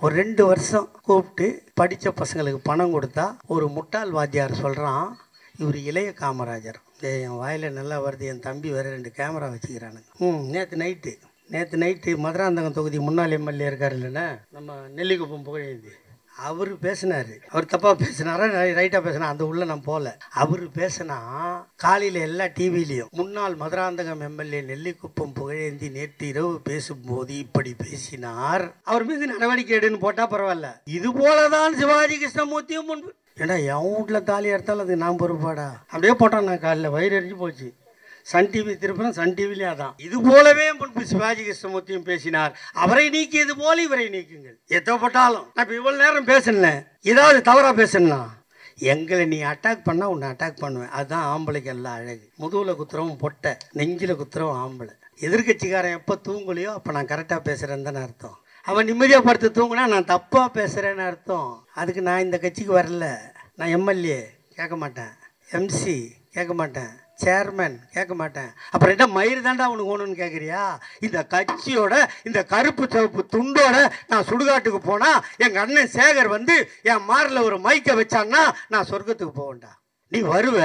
ஒரு 2 வருஷம் கூப்பிட்டு படித்த பசங்களுக்கு பணம் கொடுத்தா ஒரு முட்டாள் வாத்தியார் சொல்கிறான், இவர் இளைய காமராஜர். என் வாயில் நல்லா வருது, என் தம்பி வேறு 2 கேமரா வச்சுக்கிறானுங்க. நேற்று நைட்டு மதுராந்தகம் தொகுதி முன்னாள் எம்எல்ஏ இருக்கார் இல்லைன்னா, நம்ம நெல்லிக்குப்பம் புகழேந்தி, அவர் பேசினார். அவர் தப்பாக பேசினாரா ரைட்டாக பேசினா அந்த உள்ள நான் போகல. அவர் பேசினா காலையில் எல்லா டிவிலையும் முன்னாள் மதுராந்தகம் எம்எல்ஏ நெல்லிக்குப்பம் புகழேந்தி நேற்று இரவு பேசும்போது இப்படி பேசினார், அவர் மீது நடவடிக்கை எடுன்னு போட்டால் பரவாயில்ல. இது போலதான் சிவாஜி கிருஷ்ணமூர்த்தியும் முன்பு. ஏன்னா என் வீட்டில் தாலி எடுத்தாலும் அது நான் பொறுப்பாடா. அப்படியே போட்டான். நான் காலையில் வயிறு எரிஞ்சு போச்சு. சன் டிவி திருப்பினா சன் டிவிலே அதான். இது போலவே முன்பு சிவாஜி கிருஷ்ணமூர்த்தியும் பேசினார். அவரை நீக்கியது போல இவரை நீக்குங்கள். எத்தப்பட்டாலும் நான் இப்போ இவ்வளோ நேரம் பேசணும், ஏதாவது தவறாக பேசணும்னா எங்களை நீ அட்டாக் பண்ணால் உன்னை அட்டாக் பண்ணுவேன். அதுதான் ஆம்பளைக்கு எல்லாம் அழகு. முதுகில் குத்துறவும் பொட்டை, நெஞ்சில் குத்துறவும் ஆம்பளை. எதிர்கட்சிக்காரன் எப்போ தூங்கலையோ அப்போ நான் கரெக்டாக பேசுகிறேன்னு தானே அர்த்தம். அவன் நிம்மதியாக படுத்து தூங்குனா நான் தப்பாக பேசுகிறேன்னு அர்த்தம். அதுக்கு நான் இந்த கட்சிக்கு வரல. நான் எம்எல்ஏ கேட்க மாட்டேன், எம்சி கேட்க மாட்டேன், சேர்மன் கேட்க மாட்டேன். அப்புறம் என்ன மயிறு தாண்டா அவனுக்கு ஒன்றுன்னு கேட்குறியா? இந்த கட்சியோட இந்த கருப்பு சிவப்பு துண்டோட நான் சுடுகாட்டுக்கு போனால் எங்கள் அண்ணன் சேகர் வந்து என் மாரில் ஒரு மைக்கை வச்சான்னா நான் சொர்க்கத்துக்கு போவேன்டா. நீ வருவ,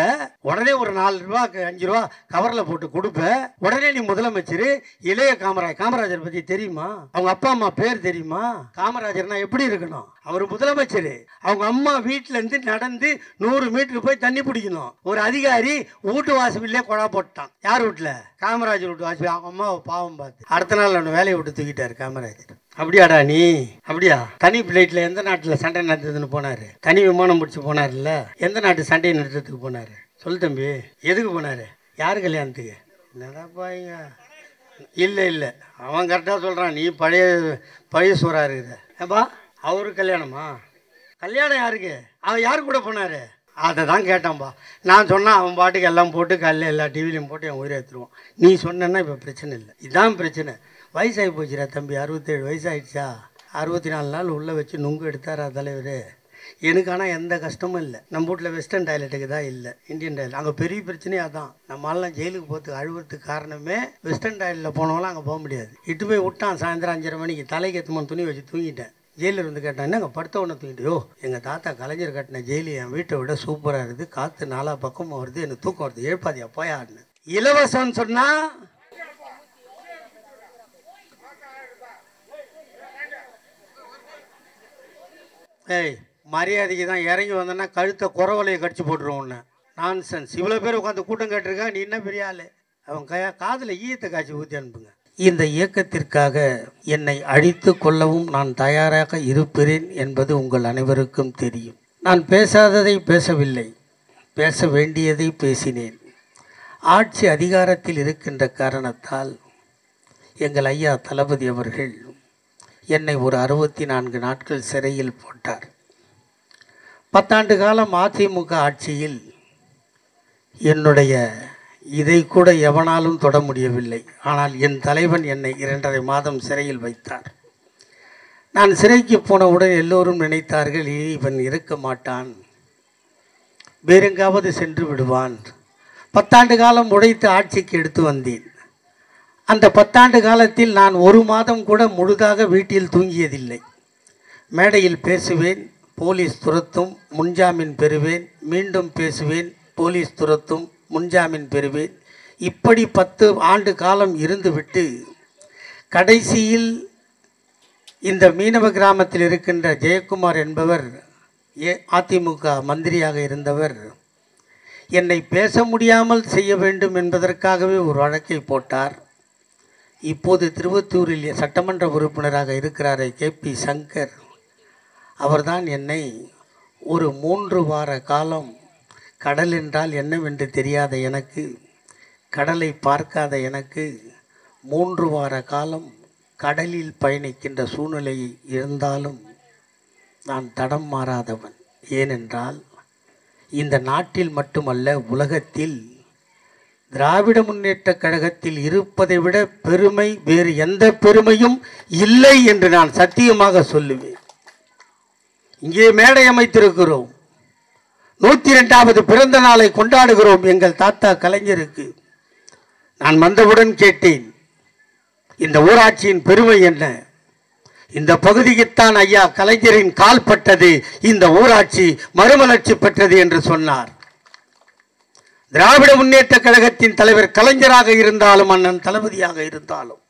உடனே ஒரு 4 ரூபா 5 ரூபா கவரில் போட்டு கொடுப்ப. உடனே நீ முதலமைச்சர். இளைய காமராஜர் பற்றி தெரியுமா? அவங்க அப்பா அம்மா பேர் தெரியுமா? காமராஜர்னா எப்படி இருக்கணும்? அவர் முதலமைச்சர். அவங்க அம்மா வீட்டிலேருந்து நடந்து 100 மீட்டருக்கு போய் தண்ணி பிடிக்கணும். ஒரு அதிகாரி வீட்டு வாசல்லே கொடா போட்டான். யார் வீட்டில்? காமராஜர் வீட்டு வாசல். அவங்க அம்மாவை பாவம் பார்த்து அடுத்த நாள் அவனை வேலையை விட்டு தூக்கிட்டார் காமராஜர். அப்படியாடா நீ? அப்படியா? தனி பிளைட்டில் எந்த நாட்டில் சண்டை நடந்ததுன்னு போனார்? தனி விமானம் பிடிச்சி போனார்ல, எந்த நாட்டு சண்டையை நிறுத்தத்துக்கு போனார்? சொல் தம்பி, எதுக்கு போனார்? யார் கல்யாணத்துக்கு? என்னடாப்பாங்க? இல்லை அவன் கரெக்டாக சொல்கிறான். நீ பழைய சூறாக இருக்குது. ஏப்பா அவரு கல்யாணமா? கல்யாணம் யாருக்கு? அவன் யாரு கூட போனார்? அதை தான் கேட்டான்பா. நான் சொன்னால் அவன் பாட்டுக்கு எல்லாம் போட்டு காலையில் எல்லா டிவிலையும் போட்டு என் உயிரை எடுத்துருவான். நீ சொன்னா இப்போ பிரச்சனை இல்லை. இதுதான் பிரச்சனை. வயசாகி போச்சுரா தம்பி, 67 வயசாகிடுச்சா? 64 நாள் உள்ளே வச்சு நுங்கு எடுத்தாரா தலைவர். எனக்கு ஆனால் எந்த கஷ்டமும் இல்லை. நம்ம வீட்டில் வெஸ்டர்ன் டாய்லெட்டுக்கு தான் இல்லை, இந்தியன் டாய்லெட். அங்கே பெரிய பிரச்சனையே அதான். நம்மளாம் ஜெயிலுக்கு போகிறதுக்கு அழுவுறதுக்கு காரணமே வெஸ்டர்ன் டாய்லெட்டில் போனவங்களாம் அங்கே போக முடியாது. இட்டு போய் விட்டான் சாயந்தரம் 5:30 மணிக்கு. தலைக்கு எத்துமன் துணி வச்சு தூங்கிட்டேன். ஜெயிலில் இருந்து கேட்டான், என்னங்க படுத்த உடனே தூங்கிட்டு? எங்கள் தாத்தா கலைஞர் கட்டின ஜெயிலு என் வீட்டை விட சூப்பராக இருக்குது, காற்று 4 பக்கமும் வருது, எனக்கு தூக்கம் வருது, எழுப்பாதியா போயாடுன்னு. இலவசம்னு சொன்னால் மரியாதைக்கு தான் இறங்கி வந்தேன்னா கழுத்தை குறவலையை கடிச்சு போட்டுருவோம் உன்னை. நான்சென்ஸ். இவ்வளோ பேர் உட்காந்து கூட்டம் கேட்டிருக்கா, நீ என்ன பெரிய ஆள்? அவன் காதில் ஈயத்தை காய்ச்சி ஊற்றி அனுப்புங்க. இந்த இயக்கத்திற்காக என்னை அழித்து கொள்ளவும் நான் தயாராக இருப்பேன் என்பது உங்கள் அனைவருக்கும் தெரியும். நான் பேசாததை பேசவில்லை, பேச வேண்டியதை பேசினேன். ஆட்சி அதிகாரத்தில் இருக்கின்ற காரணத்தால் எங்கள் ஐயா தளபதி அவர்கள் என்னை ஒரு 64 நாட்கள் சிறையில் போட்டார். 10 ஆண்டு காலம் அதிமுக ஆட்சியில் என்னுடைய இதை கூட எவனாலும் தொட முடியவில்லை. ஆனால் என் தலைவன் என்னை 2.5 மாதம் சிறையில் வைத்தார். நான் சிறைக்கு போனவுடன் எல்லோரும் நினைத்தார்கள், இவன் இருக்க மாட்டான், வேறெங்காவது சென்று விடுவான். 10 ஆண்டு காலம் உழைத்து ஆட்சிக்கு எடுத்து வந்தேன். அந்த 10 ஆண்டு காலத்தில் நான் 1 மாதம் கூட முழுதாக வீட்டில் தூங்கியதில்லை. மேடையில் பேசுவேன், போலீஸ் துரத்தும், முன்ஜாமீன் பெறுவேன், மீண்டும் பேசுவேன், போலீஸ் துரத்தும், முன்ஜாமீன் பெறுவேன். இப்படி 10 ஆண்டு காலம் இருந்துவிட்டு கடைசியில் இந்த மீனவ கிராமத்தில் இருக்கின்ற ஜெயக்குமார் என்பவர், அதிமுக மந்திரியாக இருந்தவர், என்னை பேச முடியாமல் செய்ய வேண்டும் என்பதற்காகவே ஒரு வழக்கை போட்டார். இப்போது திருவத்தூரில் சட்டமன்ற உறுப்பினராக இருக்கிறாரே KP சங்கர், அவர்தான் என்னை ஒரு 3 வார காலம் கடல் என்றால் என்னவென்று தெரியாத எனக்கு, கடலை பார்க்காத எனக்கு 3 வார காலம் கடலில் பயணிக்கின்ற சூழ்நிலையை இருந்தாலும் நான் தடம் மாறாதவன். ஏனென்றால் இந்த நாட்டில் மட்டுமல்ல, உலகத்தில் திராவிட முன்னேற்ற கழகத்தில் இருப்பதை விட பெருமை வேறு எந்த பெருமையும் இல்லை என்று நான் சத்தியமாக சொல்லுவேன். இங்கே மேடை அமைத்திருக்கிறோம், 102வது பிறந்த நாளை கொண்டாடுகிறோம் எங்கள் தாத்தா கலைஞருக்கு. நான் வந்தவுடன் கேட்டேன், இந்த ஊராட்சியின் பெருமை என்ன, இந்த பகுதிக்குத்தான் ஐயா கலைஞரின் கால் பட்டது, இந்த ஊராட்சி மறுமலர்ச்சி பெற்றது என்று சொன்னார். திராவிட முன்னேற்ற கழகத்தின் தலைவர் கலைஞராக இருந்தாலும், அண்ணன் தளபதியாக இருந்தாலும்,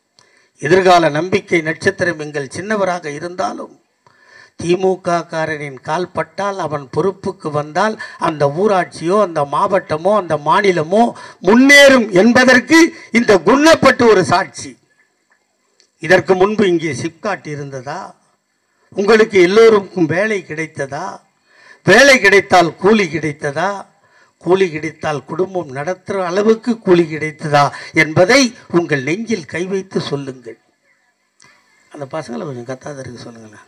எதிர்கால நம்பிக்கை நட்சத்திரம் எங்கள் சின்னவராக இருந்தாலும், திமுக காரனின் கால் பட்டால் அவன் பொறுப்புக்கு வந்தால் அந்த ஊராட்சியோ அந்த மாவட்டமோ அந்த மாநிலமோ முன்னேறும் என்பதற்கு இந்த குன்னப்பட்டு ஒரு சாட்சி. இதற்கு முன்பு இங்கே சிப்காட் இருந்ததா? உங்களுக்கு எல்லோருக்கும் வேலை கிடைத்ததா? வேலை கிடைத்தால் கூலி கிடைத்ததா? கூலி கிடைத்தால் குடும்பம் நடத்துகிற அளவுக்கு கூலி கிடைத்ததா என்பதை உங்கள் நெஞ்சில் கை வைத்து சொல்லுங்கள். அந்த பசங்களை கொஞ்சம் கத்தாதருக்கு சொல்லுங்களேன்.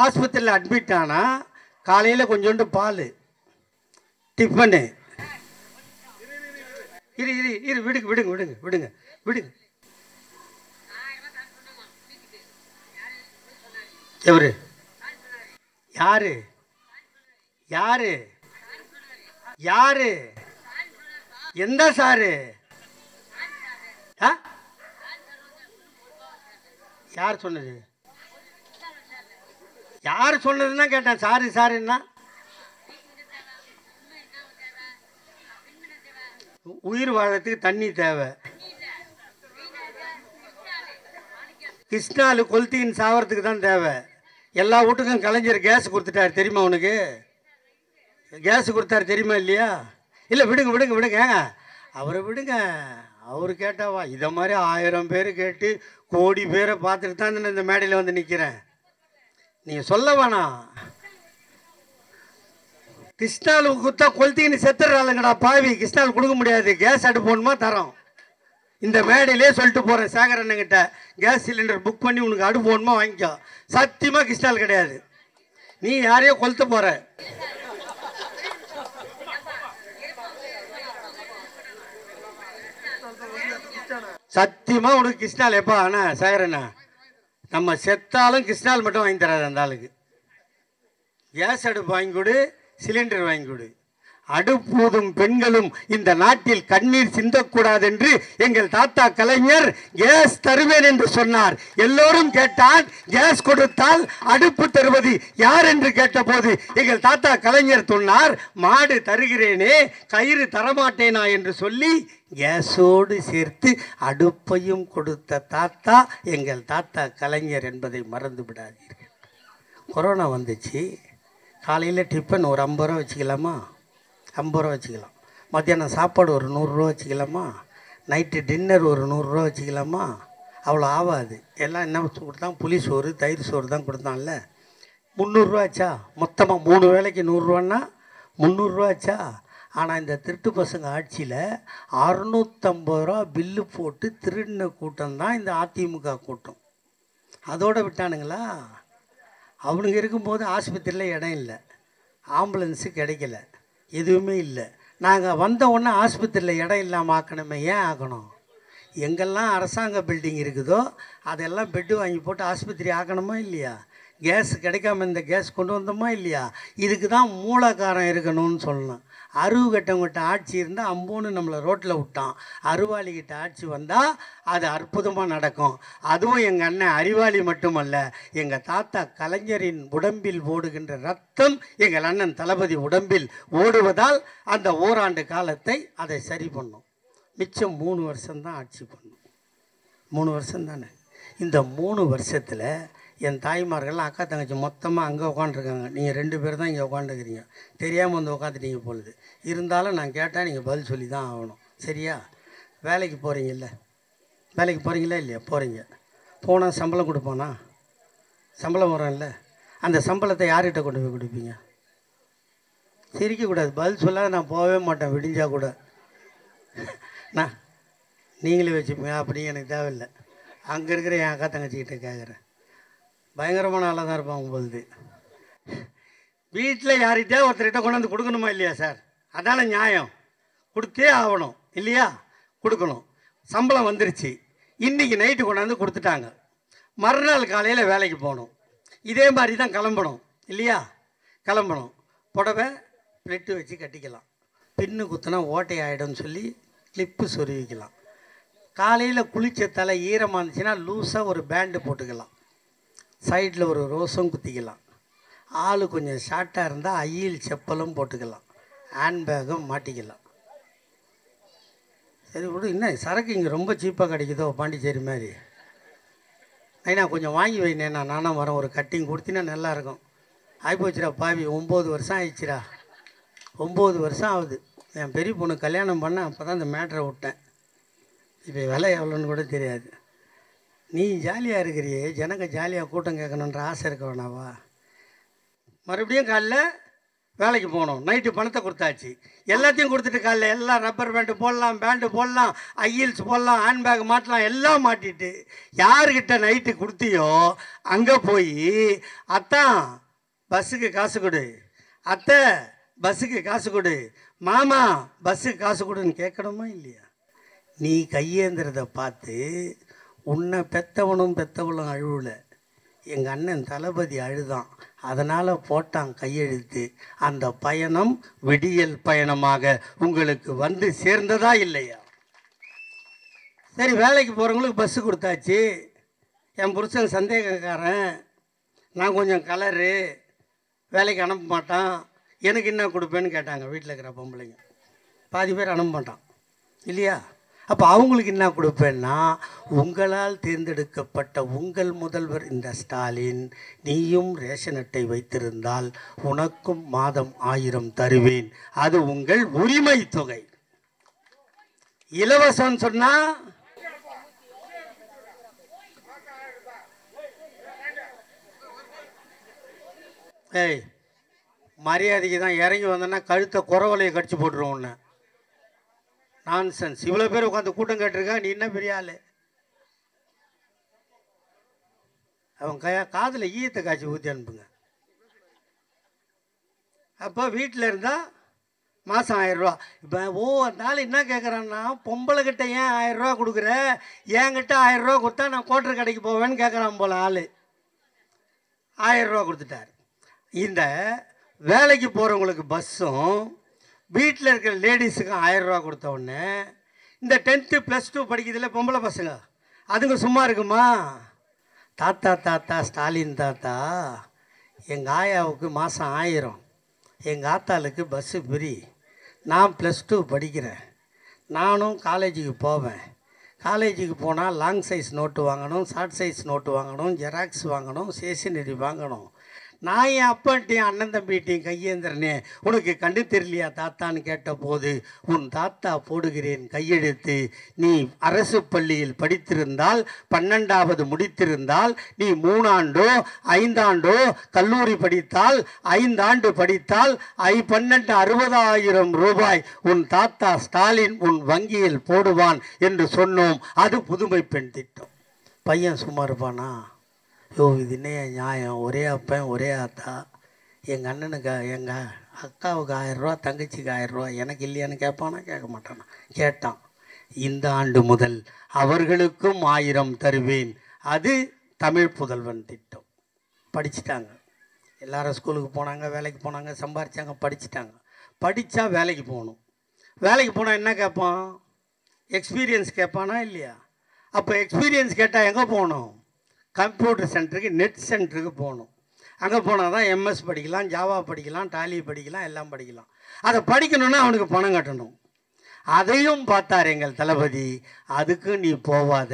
ஆஸ்பத்திரியில் அட்மிட் ஆனால் காலையில் கொஞ்சோண்டு பால் டிஃபனு. இரு இரு இரு விடுங்க விடுங்க விடுங்க விடுங்க விடுங்க. எவரு? யாரு? யாரு? யாரு? எந்த சாரு? யார் சொன்னது? யார் சொன்னதுன்னா கேட்டேன். சாரு சாருன்னா உயிர் வாழறதுக்கு தண்ணி தேவை. கிருஷ்ணாலு கொளுத்தின்னு சாவறதுக்கு தான் தேவை. எல்லா வீட்டுக்கும் கலைஞர் கேஸ் கொடுத்துட்டாரு தெரியுமா? உனக்கு கேஸ் கொடுத்தாரு தெரியுமா இல்லையா? இல்லை விடுங்க விடுங்க விடுங்க, அவரை விடுங்க. அவர் கேட்டாவா? இதை மாதிரி 1000 பேர் கேட்டு கோடி பேரை பார்த்துட்டு தான் இந்த மேடையில் வந்து நிற்கிறேன். நீங்கள் சொல்ல வேணாம். கிருஷ்ணாலு குத்தா கொளுத்தின்னு செத்துறாளுங்கடா பாவி. கிருஷ்ணால் கொடுக்க முடியாது. கேஸ் அடுப்பு போடணுமா தரோம். இந்த மேடையிலே சொல்லிட்டு போகிறேன் சேகரண்ணங்கிட்ட, கேஸ் சிலிண்டர் புக் பண்ணி உனக்கு அடுப்பு போடணுமா வாங்கிக்கோ. சத்தியமாக கிருஷ்ணால் கிடையாது. நீ யாரையோ கொளுத்த போகிற. சத்தியமாக உனக்கு கிருஷ்ணால் எப்போ? அண்ணா சேகரண்ணா, நம்ம செத்தாலும் கிருஷ்ணால் மட்டும் வாங்கி தராது அந்த ஆளுக்கு. கேஸ் அடுப்பு வாங்கி கொடு, சிலிண்டர் வாங்கி கொடு. அடுப்பூதும் பெண்களும் இந்த நாட்டில் கண்ணீர் சிந்தக்கூடாது என்று எங்கள் தாத்தா கலைஞர் கேஸ் தருவேன் என்று சொன்னார். எல்லோரும் கேட்டால் கேஸ் கொடுத்தால் அடுப்பு தருவது யார் என்று கேட்டபோது எங்கள் தாத்தா கலைஞர் சொன்னார், மாடு தருகிறேனே கயிறு தரமாட்டேனா என்று சொல்லி கேஸோடு சேர்த்து அடுப்பையும் கொடுத்த தாத்தா எங்கள் தாத்தா கலைஞர் என்பதை மறந்து விடாதீர்கள். கொரோனா வந்துச்சு. காலையில் டிஃபன் ஒரு 50 ரூபா வச்சுக்கலாமா? 50 ரூபா வச்சுக்கலாம். மத்தியானம் சாப்பாடு ஒரு 100 ரூபா வச்சுக்கலாமா? நைட்டு டின்னர் ஒரு 100 ரூபா வச்சுக்கலாமா? அவ்வளோ ஆகாது. எல்லாம் என்ன கொடுத்தான்? புளி சோறு தயிர் சோறு தான் கொடுத்தான்ல. 300 ரூபா ஆச்சா? மொத்தமாக 3 வேளைக்கு 100 ரூபான்னா 300 ரூபா ஆச்சா? ஆனால் இந்த திருட்டு பசங்க ஆட்சியில் 650 ரூபா பில்லு போட்டு திருடின கூட்டம் தான் இந்த அதிமுக கூட்டம். அதோடு விட்டானுங்களா? அவனுங்க இருக்கும்போது ஆஸ்பத்திரியில் இடம் இல்லை, ஆம்புலன்ஸு கிடைக்கல, எதுவுமே இல்லை. நாங்கள் வந்த உடனே ஆஸ்பத்திரியில் இடம் இல்லாமல் ஆக்கணுமே. ஏன் ஆக்கணும்? எங்கெல்லாம் அரசாங்க பில்டிங் இருக்குதோ அதெல்லாம் பெட்டு வாங்கி போட்டு ஆஸ்பத்திரி ஆக்கணுமா இல்லையா? கேஸ் கிடைக்காம இந்த கேஸ் கொண்டு வந்தோமா இல்லையா? இதுக்கு தான் மூலக்காரம் இருக்கணும்னு சொல்லணும். அருவு கட்டவங்கிட்ட ஆட்சி இருந்தால் அம்போன்னு நம்மளை ரோட்டில் விட்டான். அருவாளிக்கிட்ட ஆட்சி வந்தால் அது அற்புதமாக நடக்கும். அதுவும் எங்கள் அண்ணன் அறிவாளி மட்டுமல்ல, எங்கள் தாத்தா கலைஞரின் உடம்பில் ஓடுகின்ற ரத்தம் எங்கள் அண்ணன் தளபதி உடம்பில் ஓடுவதால் அந்த ஓராண்டு காலத்தை அதை சரி பண்ணும். மிச்சம் 3 வருஷம்தான் ஆட்சி பண்ணும். 3 வருஷம் தானே. இந்த 3 வருஷத்தில் என் தாய்மார்கள்லாம் அக்கா தங்கச்சி மொத்தமாக அங்கே உட்காந்துருக்காங்க. நீங்கள் 2 பேர் தான் இங்கே உட்காந்துருக்கிறீங்க. தெரியாமல் வந்து உட்காந்துட்டீங்க பொழுது. இருந்தாலும் நான் கேட்டால் நீங்கள் பதில் சொல்லி தான் ஆகணும். சரியா? வேலைக்கு போகிறீங்கல்ல, வேலைக்கு போகிறீங்களா இல்லையா? போகிறீங்க. போனால் சம்பளம் கொடுப்பானா? சம்பளம் வரும்ல. அந்த சம்பளத்தை யார்கிட்ட கொண்டு போய் கொடுப்பீங்க? சிரிக்கக்கூடாது. பதில் சொல்லாத நான் போகவே மாட்டேன். விடிஞ்சா கூட நான் நீங்களே வச்சுப்பீங்க. அப்படி எனக்கு தேவையில்லை. அங்கே இருக்கிற என் அக்கா தங்கச்சிக்கிட்ட கேட்குறேன். பயங்கரமான ஆளாக தான் இருப்பாங்க பொழுது. வீட்டில் யார்கிட்டே ஒருத்தர்கிட்ட கொண்டாந்து கொடுக்கணுமா இல்லையா சார்? அதான நியாயம். கொடுத்தே ஆகணும் இல்லையா? கொடுக்கணும். சம்பளம் வந்துருச்சு. இன்றைக்கி நைட்டு கொண்டாந்து கொடுத்துட்டாங்க. மறுநாள் காலையில் வேலைக்கு போகணும். இதே மாதிரி தான் கிளம்பணும் இல்லையா? கிளம்பணும். புடவை பிளெட்டு வச்சு கட்டிக்கலாம். பின்னு குத்துனா ஓட்டை ஆகிடும்னு சொல்லி கிளிப்பு சொருவிக்கலாம். காலையில் குளித்த தலை ஈரமாக இருந்துச்சுன்னா லூஸாக ஒரு பேண்டு போட்டுக்கலாம், சைடில் ஒரு ரோஸும் குத்திக்கலாம். ஆள் கொஞ்சம் ஷார்ட்டாக இருந்தால் ஐயில் செப்பலும் போட்டுக்கலாம், ஹேண்ட்பேக்கும் மாட்டிக்கலாம். சரி விடு, என்ன சரக்கு இங்கே ரொம்ப சீப்பாக கிடைக்குதோ பாண்டிச்சேரி மாதிரி. ஐயா கொஞ்சம் வாங்கி வைனேண்ணா, நானும் வரேன், ஒரு கட்டிங் கொடுத்தினா நல்லாயிருக்கும். ஆகிப்போச்சுடா பாவி, 9 வருஷம் ஆயிடுச்சுடா, 9 வருஷம் ஆகுது. என் பெரிய பொண்ணு கல்யாணம் பண்ண அப்போ தான் இந்த மேட்ரை விட்டேன். இப்போ விலை எவ்வளோன்னு கூட தெரியாது. நீ ஜாலியாக இருக்கிறியே, ஜனங்க ஜாலியாக கூட்டம் கேட்கணுன்ற ஆசை இருக்க வேணாவா? மறுபடியும் காலைல வேலைக்கு போகணும். நைட்டு பணத்தை கொடுத்தாச்சு, எல்லாத்தையும் கொடுத்துட்டு காலைல எல்லாம் ரப்பர் பேண்ட்டு போடலாம், பேண்ட்டு போடலாம், ஐயில்ஸ் போடலாம், ஹேண்ட்பேக் மாட்டலாம், எல்லாம் மாட்டிட்டு யாருக்கிட்ட நைட்டு கொடுத்தியோ அங்கே போய் அத்தான் பஸ்ஸுக்கு காசு கொடு, அத்தை பஸ்ஸுக்கு காசு கொடு, மாமா பஸ்ஸுக்கு காசு கொடுன்னு கேட்கணுமா இல்லையா? நீ கையேந்திரதை பார்த்து உன்னை பெத்தவனும் பெத்தவளும் அழுவலை, எங்கள் அண்ணன் தளபதி அழுதான், அதனால் போட்டான் கையெழுத்து. அந்த பயணம் விடியல் பயணமாக உங்களுக்கு வந்து சேர்ந்ததா இல்லையா? சரி, வேலைக்கு போகிறவங்களுக்கு பஸ்ஸு கொடுத்தாச்சு. என் புருஷன் சந்தேகக்காரன், நான் கொஞ்சம் கலரு, வேலைக்கு அனுப்ப மாட்டான், எனக்கு என்ன கொடுப்பேன்னு கேட்டாங்க வீட்டில் இருக்கிற பொம்பளைங்க. பாதி பேர் அனுப்ப மாட்டான் இல்லையா? அப்போ அவங்களுக்கு என்ன கொடுப்பேன்னா, உங்களால் தேர்ந்தெடுக்கப்பட்ட உங்கள் முதல்வர் இந்த ஸ்டாலின், நீயும் ரேஷன் அட்டை வைத்திருந்தால் உனக்கும் மாதம் 1000 தருவேன், அது உங்கள் உரிமை தொகை. இலவசம் சொன்னா ஏய் மரியாதைக்கு தான் இறங்கி வந்தேன்னா கழுத்தை குறவலையை கடிச்சு போட்டுருவோம் ஒன்று. நான்சென்ஸ். இவ்வளோ பேர் உட்காந்து கூட்டம் கேட்டிருக்கா, நீ என்ன பெரிய ஆள்? அவன் காதில் ஈயத்தை காய்ச்சி ஊற்றி அனுப்புங்க. அப்போ வீட்டில் இருந்தால் மாதம் 1000 ரூபா. இப்போ அந்த ஆள் என்ன கேட்குறான்னா, பொம்பளை கிட்ட ஏன் 1000 ரூபா கொடுக்குற, என்கிட்ட 1000 ரூபா கொடுத்தா நான் கோட்டர் கடைக்கு போவேன்னு கேட்குறான் போல ஆள். 1000 ரூபா கொடுத்துட்டார். இந்த வேலைக்கு போகிறவங்களுக்கு பஸ்ஸும் வீட்டில் இருக்கிற லேடிஸுக்கும் 1000 ரூபா கொடுத்த உடனே இந்த 10th +2 படிக்கிறதுல பொம்பளை பசங்க அதுங்க சும்மா இருக்குமா? தாத்தா தாத்தா ஸ்டாலின் தாத்தா, எங்கள் ஆயாவுக்கு மாதம் 1000, எங்கள் ஆத்தாளுக்கு பஸ்ஸு ஃப்ரீ, நான் +2 படிக்கிறேன், நானும் காலேஜுக்கு போவேன், காலேஜுக்கு போனால் லாங் சைஸ் நோட்டு வாங்கணும், ஷார்ட் சைஸ் நோட்டு வாங்கணும், ஜெராக்ஸ் வாங்கணும், ஸ்டேஷனரி வாங்கணும். நான் என் அப்பன்ட்டையும் அண்ணன் தம்பிகிட்டையும் கையேந்திரனே, உனக்கு கண்டு தெரியலையா தாத்தான்னு கேட்டபோது, உன் தாத்தா போடுகிறேன் கையெழுத்து, நீ அரசு பள்ளியில் படித்திருந்தால் 12வது முடித்திருந்தால் நீ 3 ஆண்டோ 5 ஆண்டோ கல்லூரி படித்தால் 5 ஆண்டு படித்தால் 12 60,000 ரூபாய் உன் தாத்தா ஸ்டாலின் உன் வங்கியில் போடுவான் என்று சொன்னோம். அது புதுமை பெண் திட்டம். பையன் சும்மா இருப்பானா? யோ இது என்னைய நியாயம், ஒரே அப்பன் ஒரே ஆத்தா, எங்கள் அண்ணனுக்கு எங்கள் அக்காவுக்கு 1000 ரூபா, தங்கச்சிக்கு 1000 ரூபா, எனக்கு இல்லையான்னு கேட்பானா? கேட்க மாட்டானா? கேட்டான். இந்த ஆண்டு முதல் அவர்களுக்கும் 1000 தருவேன், அது தமிழ் புதல்வன் திட்டம். படிச்சுட்டாங்க, எல்லாரும் ஸ்கூலுக்கு போனாங்க, வேலைக்கு போனாங்க, சம்பாரித்தாங்க, படிச்சுட்டாங்க. படித்தா வேலைக்கு போகணும். வேலைக்கு போனால் என்ன கேட்பான்? எக்ஸ்பீரியன்ஸ் கேட்பானா இல்லையா? அப்போ எக்ஸ்பீரியன்ஸ் கேட்டால் எங்கே போகணும்? கம்ப்யூட்டர் சென்டருக்கு, நெட் சென்டருக்கு போகணும். அங்கே போனால் தான் MS படிக்கலாம், ஜாவா படிக்கலாம், டாலி படிக்கலாம், எல்லாம் படிக்கலாம். அதை படிக்கணுன்னா அவனுக்கு பணம் கட்டணும். அதையும் பார்த்தார் எங்கள் தளபதி. அதுக்கு நீ போவாத,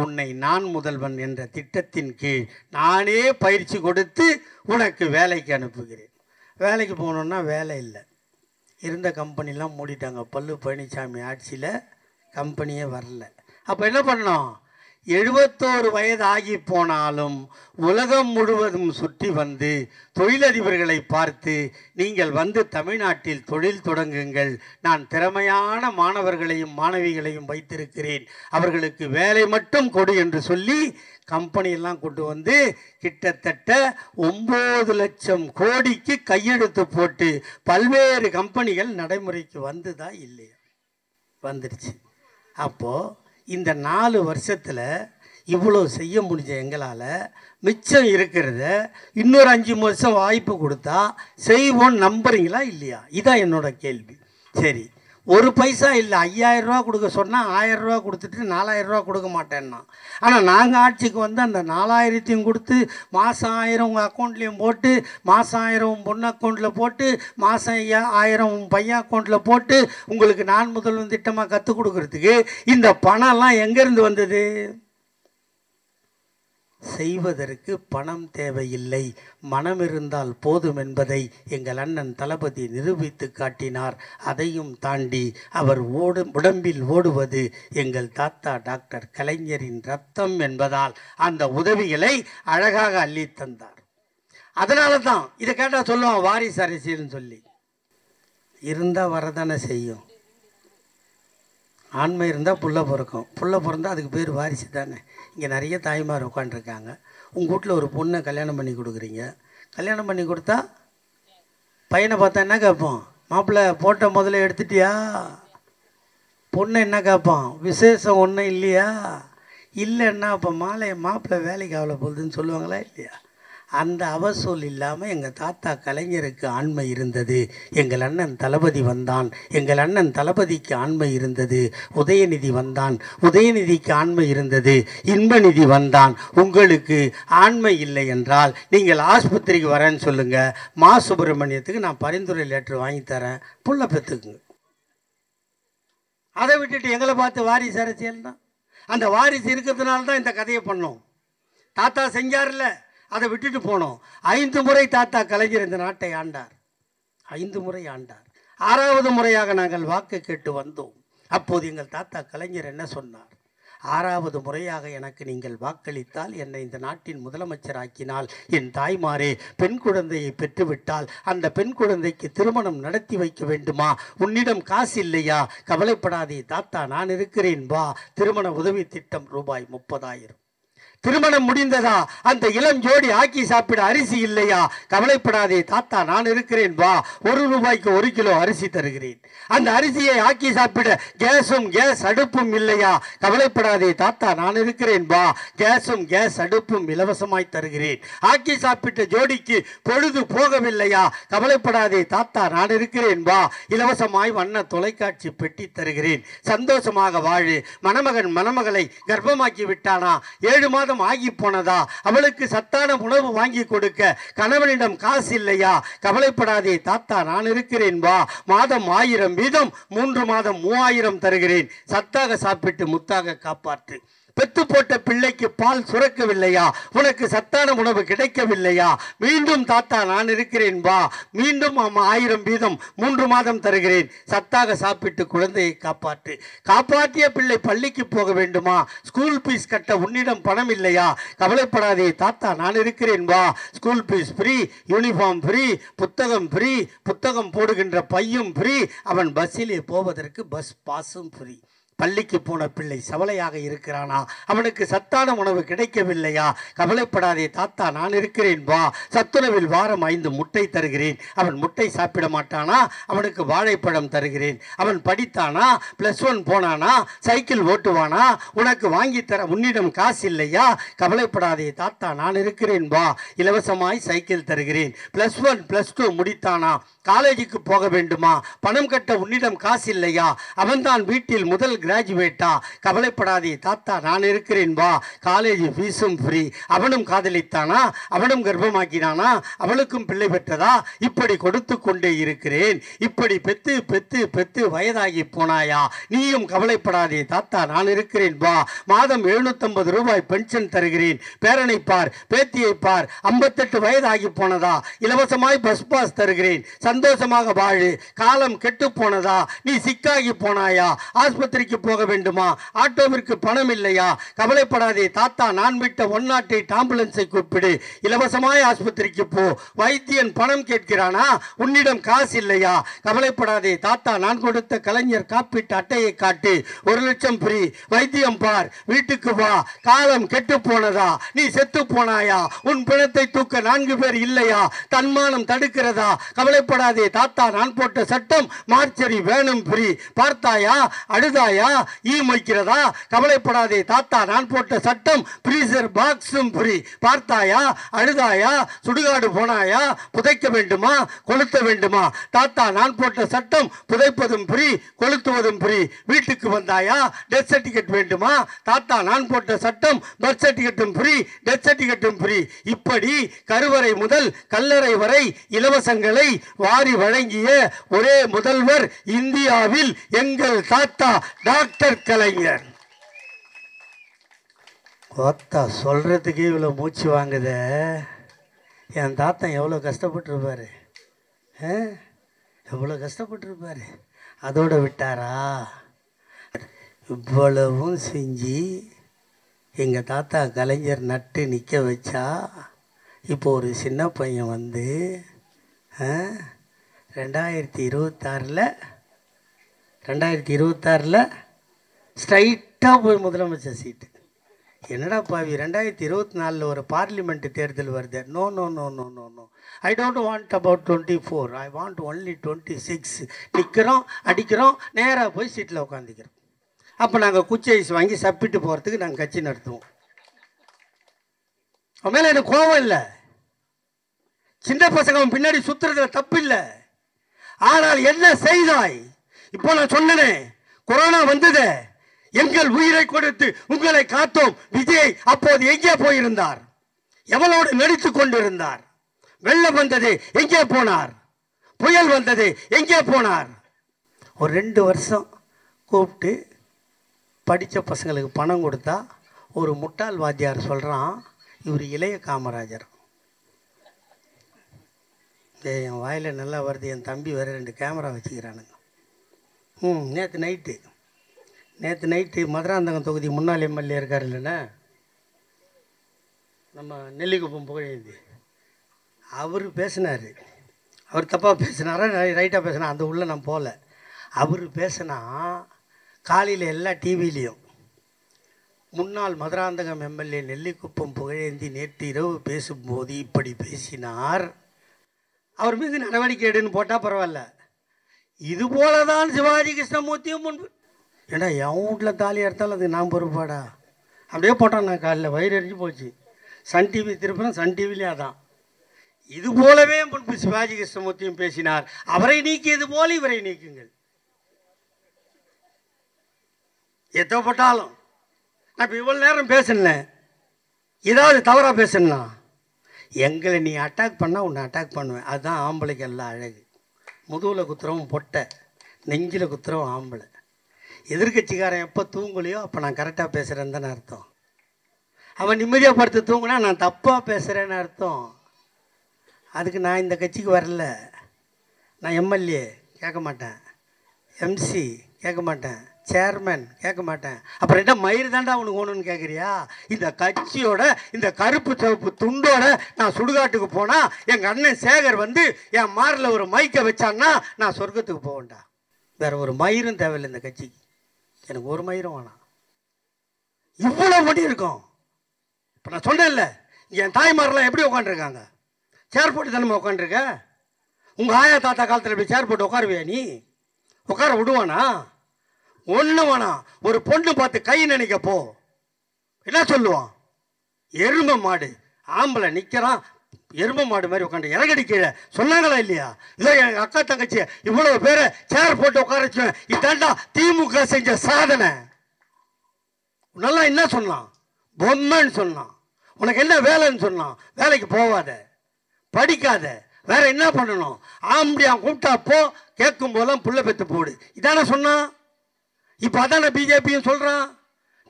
உன்னை நான் முதல்வன் என்ற திட்டத்தின் கீழ் நானே பயிற்சி கொடுத்து உனக்கு வேலைக்கு அனுப்புகிறேன். வேலைக்கு போகணுன்னா வேலை இல்லை, இருந்த கம்பெனிலாம் மூடிட்டாங்க. பல்லு பழனிசாமி ஆட்சியில் கம்பெனியே வரல. அப்போ என்ன பண்ணோம்? 71 வயது ஆகி போனாலும் உலகம் முழுவதும் சுற்றி வந்து தொழிலதிபர்களை பார்த்து, நீங்கள் வந்து தமிழ்நாட்டில் தொழில் தொடங்குங்கள், நான் திறமையான மாணவர்களையும் மாணவிகளையும் வைத்திருக்கிறேன், அவர்களுக்கு வேலை மட்டும் கொடு என்று சொல்லி கம்பெனியெல்லாம் கொண்டு வந்து கிட்டத்தட்ட 9 லட்சம் கோடிக்கு கையெழுத்து போட்டு பல்வேறு கம்பெனிகள் நடைமுறைக்கு வந்துதா இல்லையா? வந்துடுச்சு. அப்போது இந்த 4 வருஷத்தில் இவ்வளோ செய்ய முடிஞ்ச எங்களால் மிச்சம் இருக்கிறத இன்னொரு 5 வருஷம் வாய்ப்பு கொடுத்தா செய்வோம், நம்புறீங்களா இல்லையா? இதான் என்னோட கேள்வி. சரி, ஒரு பைசா இல்லை. 5000 ரூபா கொடுக்க சொன்னால் 1000 ரூபா கொடுத்துட்டு 4000 ரூபா கொடுக்க மாட்டேன்னா. ஆனால் நாங்கள் ஆட்சிக்கு வந்து அந்த 4000ஐயும் கொடுத்து மாதம் 1000 உங்கள் அக்கௌண்ட்லேயும் போட்டு, மாதம் 1000 உன் பொண்ணு அக்கௌண்ட்டில் போட்டு, மாதம் 1000 உன் பையன் அக்கௌண்ட்டில் போட்டு உங்களுக்கு நான் முதல்வன் திட்டமாக கற்றுக் கொடுக்கறதுக்கு இந்த பணம்லாம் எங்கேருந்து வந்தது? செய்வதற்கு பணம் தேவையில்லை, மனம் இருந்தால் போதும் என்பதை எங்கள் அண்ணன் தளபதி நிரூபித்து காட்டினார். அதையும் தாண்டி அவர் உடம்பில் ஓடுவது எங்கள் தாத்தா டாக்டர் கலைஞரின் ரத்தம் என்பதால் அந்த உதவிகளை அழகாக அள்ளி தந்தார். அதனால தான் இதை கேட்டால் சொல்லுவான் வாரிசு அரசியல்னு சொல்லி. இருந்தால் வரதானே செய்யும். ஆண்மை இருந்தால் புள்ள பிறக்கும், புள்ள பிறந்தால் அதுக்கு பேர் வாரிசு தானே. இங்கே நிறைய தாய்மார் உட்காந்துருக்காங்க. உங்கள் வீட்டில் ஒரு பொண்ணை கல்யாணம் பண்ணி கொடுக்குறீங்க. கல்யாணம் பண்ணி கொடுத்தா பையனை பார்த்தா என்ன கேட்போம்? மாப்பிள்ளை போட்ட முதல்ல எடுத்துட்டியா? பொண்ணை என்ன கேட்பான்? விசேஷம் ஒன்றும் இல்லையா? இல்லைன்னா அப்போ மாப்பிள்ளை வேலைக்கு ஆகல போகுதுன்னு சொல்லுவாங்களா இல்லையா? அந்த அவசூல் இல்லாமல் எங்கள் தாத்தா கலைஞருக்கு ஆண்மை இருந்தது. எங்கள் அண்ணன் தளபதி வந்தான், எங்கள் அண்ணன் தளபதிக்கு ஆண்மை இருந்தது. உதயநிதி வந்தான், உதயநிதிக்கு ஆண்மை இருந்தது. இன்பநிதி வந்தான். உங்களுக்கு ஆண்மை இல்லை என்றால் நீங்கள் ஆஸ்பத்திரிக்கு வரேன்னு சொல்லுங்கள். மா சுப்பிரமணியத்துக்கு நான் பரிந்துரை லெட்டர் வாங்கி தரேன், புள்ள பெற்றுக்குங்க. அதை விட்டுட்டு எங்களை பார்த்து வாரிசு அரசியல் தான். அந்த வாரிசு இருக்கிறதுனால தான் இந்த கதையை பண்ணோம். தாத்தா செஞ்சார்ல, அதை விட்டுட்டு போனோம். 5 முறை தாத்தா கலைஞர் இந்த நாட்டை ஆண்டார். 5 முறை ஆண்டார். 6வது முறையாக நாங்கள் வாக்கு கேட்டு வந்தோம். அப்போது எங்கள் தாத்தா கலைஞர் என்ன சொன்னார்? 6வது முறையாக எனக்கு நீங்கள் வாக்களித்தால், என்னை இந்த நாட்டின் முதலமைச்சராக்கினால், என் தாய்மாரே பெண் குழந்தையை பெற்றுவிட்டால் அந்த பெண் குழந்தைக்கு திருமணம் நடத்தி வைக்க வேண்டுமா? உன்னிடம் காசு இல்லையா? கவலைப்படாதே தாத்தா, நான் இருக்கிறேன், வா. திருமண உதவி திட்டம் ரூபாய் 30,000. திருமணம் முடிந்ததா? அந்த இளம் ஜோடி ஆக்கி சாப்பிட அரிசி இல்லையா? கவலைப்படாதே தாத்தா, நான் இருக்கிறேன், வா. 1 ரூபாய்க்கு 1 கிலோ அரிசி தருகிறேன். அந்த அரிசியை ஆக்கி சாப்பிட கேஸ் அடுப்பும் இல்லையா? கவலைப்படாதே தாத்தா, நான் இருக்கிறேன், வா. கேஸ் அடுப்பும் இலவசமாய் தருகிறேன். ஆக்கி சாப்பிட்ட ஜோடிக்கு பொழுது போகவில்லையா? கவலைப்படாதே தாத்தா, நான் இருக்கிறேன், வா. இலவசமாய் வண்ண தொலைக்காட்சி பெட்டி தருகிறேன். சந்தோஷமாக வாழு. மணமகளை கர்ப்பமாக்கி விட்டானா? 7 மாதம் ஆகி போனதா? அவளுக்கு சத்தான உணவு வாங்கி கொடுக்க கணவனிடம் காசு இல்லையா? கவலைப்படாதே தாத்தா, நான் இருக்கிறேன், வா. மாதம் 1000 வீதம் 3 மாதம் 3000 தருகிறேன். சத்தாக சாப்பிட்டு முத்தாக காப்பாற்று. பெத்து போட்ட பிள்ளைக்கு பால் சுரக்கவில்லையா? உனக்கு சத்தான உணவு கிடைக்கவில்லையா? மீண்டும் தாத்தா, நான் இருக்கிறேன், வா. மீண்டும் 1000 வீதம் 3 மாதம் தருகிறேன். சத்தாக சாப்பிட்டு குழந்தையை காப்பாற்று. காப்பாற்றிய பிள்ளை பள்ளிக்கு போக வேண்டுமா? ஸ்கூல் ஃபீஸ் கட்ட உன்னிடம் பணம் இல்லையா? கவலைப்படாதே தாத்தா, நான் இருக்கிறேன், வா. School fees free, uniform free, புத்தகம் ஃப்ரீ, புத்தகம் போடுகின்ற பையும் ஃப்ரீ, அவன் பஸ்ஸிலே போவதற்கு பஸ் பாஸும் ஃப்ரீ. பள்ளிக்கு போன பிள்ளை சவலையாக இருக்கிறானா? அவனுக்கு சத்தான உணவு கிடைக்கவில்லையா? கவலைப்படாதே தாத்தா, நான் இருக்கிறேன், வா. சத்துணவில் வாரம் 5 முட்டை தருகிறேன். அவன் முட்டை சாப்பிட மாட்டானா? அவனுக்கு வாழைப்பழம் தருகிறேன். அவன் படித்தானா? +1 போனானா? சைக்கிள் ஓட்டுவானா? உனக்கு வாங்கி தர உன்னிடம் காசு இல்லையா? கவலைப்படாதே தாத்தா, நான் இருக்கிறேன், வா. இலவசமாய் சைக்கிள் தருகிறேன். +1 +2 முடித்தானா? காலேஜுக்கு போக வேண்டுமா? பணம் கட்ட உன்னிடம் காசு இல்லையா? அவன்தான் வீட்டில் முதல் கிராஜுவேட்டா? கவலைப்படாதே தாத்தா, நான் இருக்கிறேன், வா. காலேஜ் ஃபீஸும் ஃப்ரீ. அவனும் காதலித்தானா? அவனும் கர்ப்பமாக்கினானா? அவளுக்கும் பிள்ளை பெற்றதா? இப்படி கொடுத்து கொண்டே இருக்கிறேன். இப்படி பெத்து பெத்து பெத்து வயதாகி போனாயா? நீயும் கவலைப்படாதே தாத்தா, நான் இருக்கிறேன், வா. மாதம் 750 ரூபாய் பென்ஷன் தருகிறேன். பேரனை பார், பேத்தியை பார். 58 வயதாகி போனதா? இலவசமாய் பஸ் பாஸ் தருகிறேன். சந்தோஷமாக வாழு. காலம் கெட்டு போனதா? நீ சிக்காகி போனாயா? ஆஸ்பத்திரிக்கு போக வேண்டுமா? ஆட்டோவிற்கு பணம் இல்லையா? கவலைப்படாதே தாத்தா, நான் விட்ட 108 ஆம்புலன்ஸை கூப்பிடு. இலவசமாய் ஆஸ்பத்திரிக்கு போ. வைத்தியன் பணம் கேட்கிறானா? உன்னிடம் காசு இல்லையா? கவலைப்படாதே தாத்தா, நான் கொடுத்த கலைஞர் காப்பீட்டு அட்டையை காட்டு. 1 லட்சம் ஃப்ரீ. வைத்தியம் பார், வீட்டுக்கு வா. காலம் கெட்டு போனதா? நீ செத்து போனாயா? உன் பிணத்தை தூக்க 4 பேர் இல்லையா? தன்மானம் தடுக்கிறதா? கவலைப்படாதே கவலைப்படாதே தாத்தா நான் போட்ட சட்டம் மார்ச்சரி வேணும் ஃப்ரீ. பார்த்தாயா அழுதாயா வைக்கிறதா? கவலைப்படாதே தாத்தா நான் போட்ட சட்டம் ஃப்ரீசர் பாக்ஸும் ஃப்ரீ. பார்த்தாயா அழுதாயா சுடுகாடு போனாயா? புதைக்க வேண்டுமா கொளுத்த வேண்டுமா? தாத்தா நான் போட்ட சட்டம் புதைப்பதும் ஃப்ரீ கொளுத்துவதும் ஃப்ரீ. வீட்டுக்கு வந்தாயா டெத் சர்டிஃபிகேட் வேண்டுமா? தாத்தா நான் போட்ட சட்டம் பர்த் சர்டிஃபிகேட்டும் ஃப்ரீ டெத் சர்டிஃபிகேட்டும் ஃப்ரீ. இப்படி கருவறை முதல் கல்லறை வரை இலவசங்களை வாரி வழங்கிய ஒரே முதல்வர் இந்தியாவில் எங்கள் தாத்தா டாக்டர் கலைஞர். சொல்றதுக்கு இவ்வளவு மூச்சு வாங்குத. என் தாத்தா எவ்வளோ கஷ்டப்பட்டுருப்பாரு, எவ்வளோ கஷ்டப்பட்டுருப்பாரு. அதோட விட்டாரா? இவ்வளவும் செஞ்சு எங்கள் தாத்தா கலைஞர் நட்டு நிற்க வச்சா இப்போ ஒரு சின்ன பையன் வந்து 2026 ஸ்ட்ரைட்டாக போய் முதலமைச்சர் சீட்டு. என்னடா பாவி, 2024 ஒரு பார்லிமெண்ட் தேர்தல் வருது. No no no no no no, I don't want about 24, I want only 26. நிற்கிறோம் அடிக்கிறோம், நேராக போய் சீட்டில் உட்காந்துக்கிறோம். அப்போ நாங்கள் குச்சி ஐஸ் வாங்கி சப்பிட்டு போகிறதுக்கு நாங்கள் கட்சி நடத்துவோம். அவன் மேலே எனக்கு கோபம் இல்லை. சின்ன பசங்க அவன் பின்னாடி சுற்றுறதுல தப்பு இல்லை. ஆனால் என்ன செய்தாய்? இப்போ நான் சொன்னேனே, கொரோனா வந்தது, எங்கள் உயிரை கொடுத்து உங்களை காத்தோம். விஜய் அப்போது எங்கே போயிருந்தார்? எவளோடு நடித்து கொண்டிருந்தார்? வெள்ளம் வந்தது, எங்கே போனார்? புயல் வந்தது, எங்கே போனார்? ஒரு 2 வருஷம் கூப்பிட்டு படித்த பசங்களுக்கு பணம் கொடுத்தா ஒரு முட்டாள் வாத்தியார் சொல்கிறான், இவர் இளைய காமராஜர். என் வாயில் நல்லா வருது, என் தம்பி வேறு 2 கேமரா வச்சுக்கிறானுங்க. நேற்று நைட்டு மதுராந்தகம் தொகுதி முன்னாள் எம்எல்ஏ இருக்கார் இல்லைன்னா, நம்ம நெல்லிக்குப்பம் புகழேந்தி, அவர் பேசினார். அவர் தப்பாக பேசினாரா ரைட்டாக பேசினா அந்த உள்ளே நான் போகல. அவர் பேசினா காலையில் எல்லா டிவிலையும் முன்னாள் மதுராந்தகம் எம்எல்ஏ நெல்லிக்குப்பம் புகழேந்தி நேற்று இரவு பேசும்போது இப்படி பேசினார், அவர் மீது நடவடிக்கை எடுன்னு போட்டால் பரவாயில்ல. இது போல தான் சிவாஜி கிருஷ்ணமூர்த்தியும் முன்பு. ஏன்னா என் வீட்டில் தாலி எடுத்தாலும் அதுக்கு நான் பொறுப்பாடா. அப்படியே போட்டான். நான் காலையில் வயிறு எரிஞ்சு போச்சு. சன் டிவி திருப்பினா சன் டிவிலேயே அதான். இது போலவே முன்பு சிவாஜி கிருஷ்ணமூர்த்தியும் பேசினார். அவரை நீக்கியது போல இவரை நீக்குங்கள். எத்தப்பட்டாலும் நான் இப்போ இவ்வளோ நேரம் பேசினேன், ஏதாவது தவறாக பேசணும்னா எங்களை நீ அட்டாக் பண்ணால் உன்னை அட்டாக் பண்ணுவேன். அதுதான் ஆம்பளைக்கு எல்லாம் அழகு. முதுகில் குத்துறவும் பொட்டை, நெஞ்சில் குத்துறவும் ஆம்பளை. எதிர்கட்சிக்காரன் எப்போ தூங்கலையோ அப்போ நான் கரெக்டாக பேசுகிறேன்னு தானே அர்த்தம். அவன் நிம்மதியாக படுத்து தூங்கினா நான் தப்பாக பேசுகிறேன்னு அர்த்தம். அதுக்கு நான் இந்த கட்சிக்கு வரல. நான் எம்எல்ஏ கேட்க மாட்டேன், எம்சி கேட்க மாட்டேன், சேர்மன் கேட்க மாட்டேன். அப்புறம் என்ன மயிர் தாண்டா அவனுக்கு ஒன்றுன்னு கேட்குறியா? இந்த கட்சியோட இந்த கருப்பு சிவப்பு துண்டோட நான் சுடுகாட்டுக்கு போனால் எங்கள் அண்ணன் சேகர் வந்து என் மாரில் ஒரு மைக்கை வச்சான்னா நான் சொர்க்கத்துக்கு போவேன்டா. வேற ஒரு மயிரும் தேவையில்லை இந்த கட்சிக்கு. எனக்கு ஒரு மயிரும் வேணாம். இவ்வளோ மணி இருக்கும். இப்போ நான் சொன்னேன்ல, என் தாய்மாரெலாம் எப்படி உட்காந்துருக்காங்க? சேர் போட்டு தானே உட்காந்துருக்க. உங்கள் ஆயா தாத்தா காலத்தில் போய் சேர் போட்டு உட்காருவியா? நீ உட்கார விடுவானா? ஒன்று வேணாம். ஒரு பொண்ணு பார்த்து கை நினைக்க போ, என்ன சொல்லுவான்? எருமை மாடு. ஆம்பளை நிற்கிறான் எருமை மாடு மாதிரி உட்காந்து இறகடி கீழே. சொன்னாங்களா இல்லையா? இதோ எங்கள் அக்கா தங்கச்சி இவ்வளவு பேரை சேர் போட்டு உட்கார வச்சுவேன். இதாண்டா திமுக செஞ்ச சாதனை. நல்லா என்ன சொன்னான்? பொம்மைன்னு சொன்னான். உனக்கு என்ன வேலைன்னு சொன்னான்? வேலைக்கு போவாத, படிக்காத, வேற என்ன பண்ணணும்? ஆம்படியா கூப்பிட்டா போ, கேட்கும் போதெல்லாம் புள்ள பெற்று போடு. இதானே சொன்னான். இப்போ அதான பிஜேபியும் சொல்கிறான்.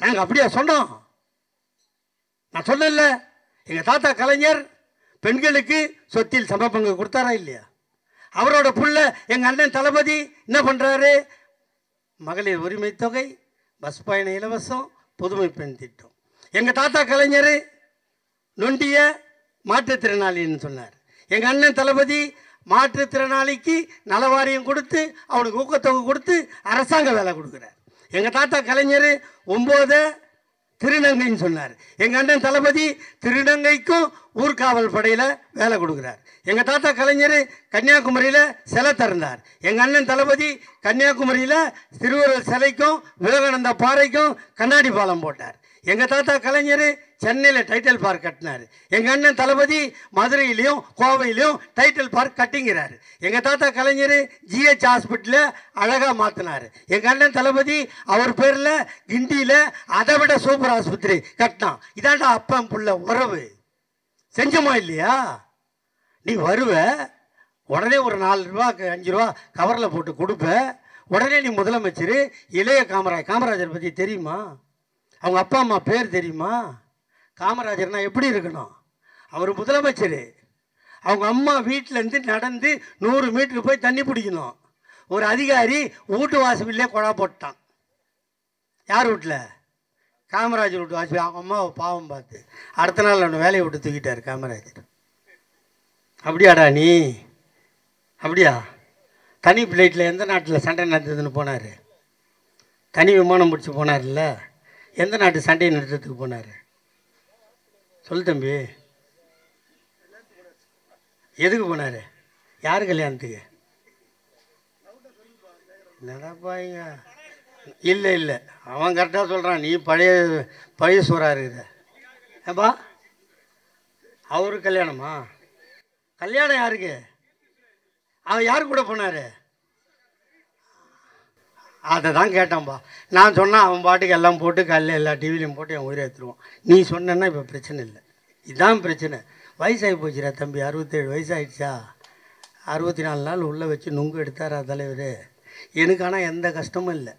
நாங்கள் அப்படியா சொன்னோம்? நான் சொன்னேன்ல, எங்கள் தாத்தா கலைஞர் பெண்களுக்கு சொத்தில் சமபங்கு கொடுத்தாரா இல்லையா? அவரோட புள்ள எங்கள் அண்ணன் தளபதி என்ன பண்ணுறாரு? மகளிர் உரிமை தொகை, பஸ் பயண இலவசம், புதுமை பெண் திட்டம். எங்கள் தாத்தா கலைஞர் நொண்டிய மாற்றுத்திறனாளின்னு சொன்னார். எங்கள் அண்ணன் தளபதி மாற்றுத்திறனாளிக்கு நலவாரியம் கொடுத்து அவனுக்கு ஊக்கத்தொகை கொடுத்து அரசாங்க வேலை கொடுக்குறார். எங்கள் தாத்தா கலைஞர் 9 திருநங்கைன்னு சொன்னார். எங்கள் அண்ணன் தளபதி திருநங்கைக்கும் ஊர்காவல் படையில் வேலை கொடுக்குறார். எங்கள் தாத்தா கலைஞர் கன்னியாகுமரியில் சிலை திறந்தார். எங்கள் அண்ணன் தளபதி கன்னியாகுமரியில் திருவள்ளுவர் சிலைக்கும் விவேகானந்தா பாறைக்கும் கண்ணாடி பாலம் போட்டார். எங்கள் தாத்தா கலைஞர் சென்னையில் டைட்டில் பார்க் கட்டினார். எங்கள் அண்ணன் தளபதி மதுரையிலையும் கோவையிலையும் டைட்டில் பார்க் கட்டிங்கிறார். எங்கள் தாத்தா கலைஞர் ஜிஹெச் ஹாஸ்பிட்டலை அழகாக மாற்றினார். எங்கள் அண்ணன் தளபதி அவர் பேரில் கிண்டியில் அதை விட சூப்பர் ஆஸ்பத்திரி கட்டினான். இதாண்டா அப்பன் புள்ள உறவு. செஞ்சோமா இல்லையா? நீ வருவ, உடனே ஒரு 4 ரூபா 5 ரூபா கவரில் போட்டு கொடுப்ப, உடனே நீ முதலமைச்சர். இளைய காமராஜர் பற்றி தெரியுமா? அவங்க அப்பா அம்மா பேர் தெரியுமா? காமராஜர்னா எப்படி இருக்கணும்? அவர் முதலமைச்சர். அவங்க அம்மா வீட்டிலேருந்து நடந்து 100 மீட்டருக்கு போய் தண்ணி பிடிக்கணும். ஒரு அதிகாரி வீட்டு வாசல்லே குழா போட்டான். யார் வீட்டில்? காமராஜர் வீட்டு வாசல். அவங்க அம்மாவை பாவம் பார்த்து அடுத்த நாள் அவனை வேலையை விட்டு தூக்கிட்டார் காமராஜர். அப்படியாடா நீ? அப்படியா? தனி பிளைட்டில் எந்த நாட்டில் சண்டை நடந்ததுன்னு போனார்? தனி விமானம் பிடிச்சி போனார்ல, எந்த நாட்டு சண்டையை நிறுத்தத்துக்கு போனார்? சொல்லு தம்பி. எதுக்கு போனார்? யார் கல்யாணத்துக்கு? நடப்பாங்க. இல்லை இல்லை, அவன் கரெக்டாக சொல்கிறான். நீ பழைய சூறாக இருக்குது. ஏப்பா அவரு கல்யாணமா? கல்யாணம் யாருக்கு? அவன் யார் கூட போனார்? அதை தான் கேட்டான்பா. நான் சொன்னால் அவன் பாட்டுக்கு எல்லாம் போட்டு காலையில் எல்லா டிவிலையும் போட்டு என் உயிரை எடுத்துருவான். நீ சொன்னா இப்போ பிரச்சனை இல்லை. இதுதான் பிரச்சனை. வயசாகி போச்சுடா தம்பி. 67 வயசாகிடுச்சா? 64 நாள் உள்ளே வச்சு நுங்கு எடுத்தாரா தலைவர்? எனக்கு ஆனால் எந்த கஷ்டமும் இல்லை.